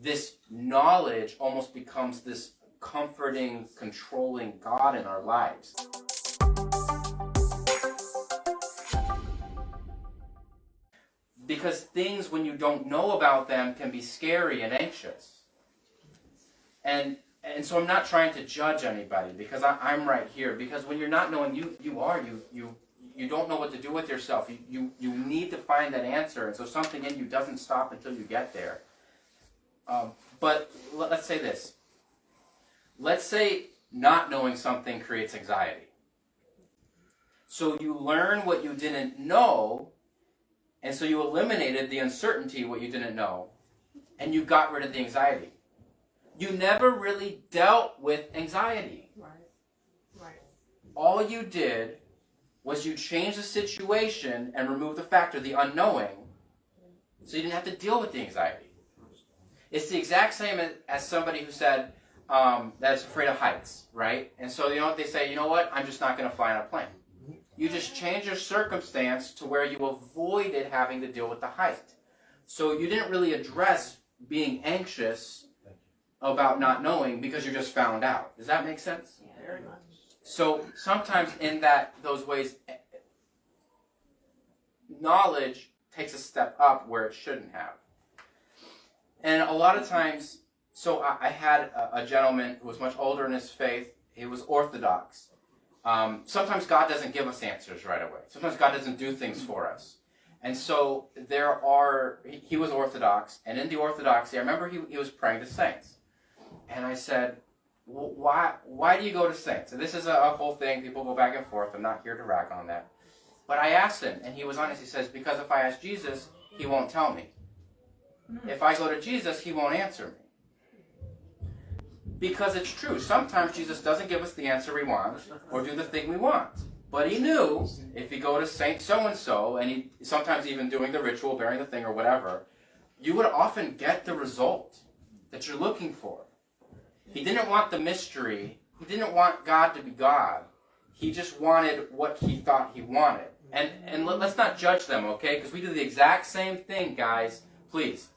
this knowledge almost becomes this comforting, controlling God in our lives. Because things, when you don't know about them, can be scary and anxious. And so I'm not trying to judge anybody, because I'm right here. Because when you're not knowing, you don't know what to do with yourself. You need to find that answer. And so something in you doesn't stop until you get there. But let's say this. Let's say not knowing something creates anxiety. So you learn what you didn't know, and so you eliminated the uncertainty, what you didn't know, and you got rid of the anxiety. You never really dealt with anxiety. Right. All you did was you changed the situation and removed the factor, the unknowing, so you didn't have to deal with the anxiety. It's the exact same as somebody who said that's afraid of heights, right? And so you know what they say, you know what, I'm just not going to fly on a plane. You just change your circumstance to where you avoided having to deal with the height. So you didn't really address being anxious about not knowing because you just found out. Does that make sense? Yeah, very much. So sometimes in those ways, knowledge takes a step up where it shouldn't have. And a lot of times, so I had a gentleman who was much older in his faith. He was Orthodox. Sometimes God doesn't give us answers right away. Sometimes God doesn't do things for us. And so he was Orthodox, and in the Orthodoxy, I remember he was praying to saints. And I said, well, why do you go to saints? And this is a whole thing. People go back and forth. I'm not here to rag on that. But I asked him, and he was honest. He says, because if I ask Jesus, he won't tell me. If I go to Jesus, he won't answer me. Because it's true. Sometimes Jesus doesn't give us the answer we want or do the thing we want. But he knew if you go to Saint so-and-so, and he sometimes even doing the ritual, bearing the thing or whatever, you would often get the result that you're looking for. He didn't want the mystery. He didn't want God to be God. He just wanted what he thought he wanted. And let's not judge them, okay? Because we do the exact same thing, guys. Please.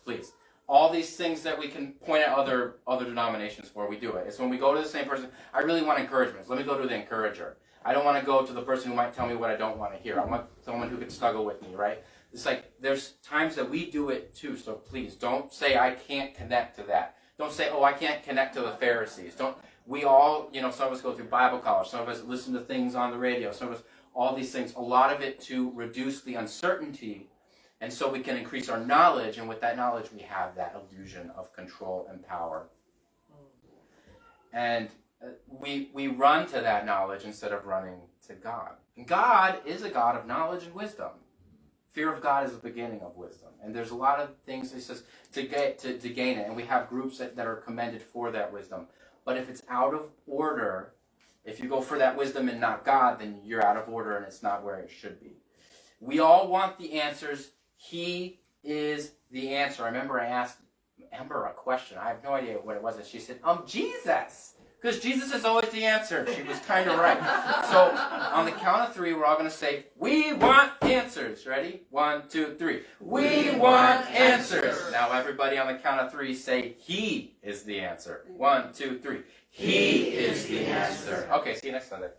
All these things that we can point at other denominations for, we do it. It's when we go to the same person, I really want encouragement. So let me go to the encourager. I don't want to go to the person who might tell me what I don't want to hear. I want someone who can snuggle with me, right? It's like there's times that we do it too, so please don't say I can't connect to that. Don't say, oh, I can't connect to the Pharisees. We all, some of us go through Bible college, some of us listen to things on the radio, some of us, all these things, a lot of it to reduce the uncertainty, and so we can increase our knowledge, and with that knowledge we have that illusion of control and power. And we run to that knowledge instead of running to God. And God is a God of knowledge and wisdom. Fear of God is the beginning of wisdom. And there's a lot of things he says to gain it. And we have groups that are commended for that wisdom. But if it's out of order, if you go for that wisdom and not God, then you're out of order and it's not where it should be. We all want the answers. He is the answer. I remember I asked Amber a question. I have no idea what it was. And she said, Jesus. Because Jesus is always the answer. She was kind of right. So on the count of 3, we're all going to say, we want answers. Ready? 1, 2, 3. We want answers. Now everybody on the count of 3 say, he is the answer. 1, 2, 3. He is the answer. Okay, see you next Sunday.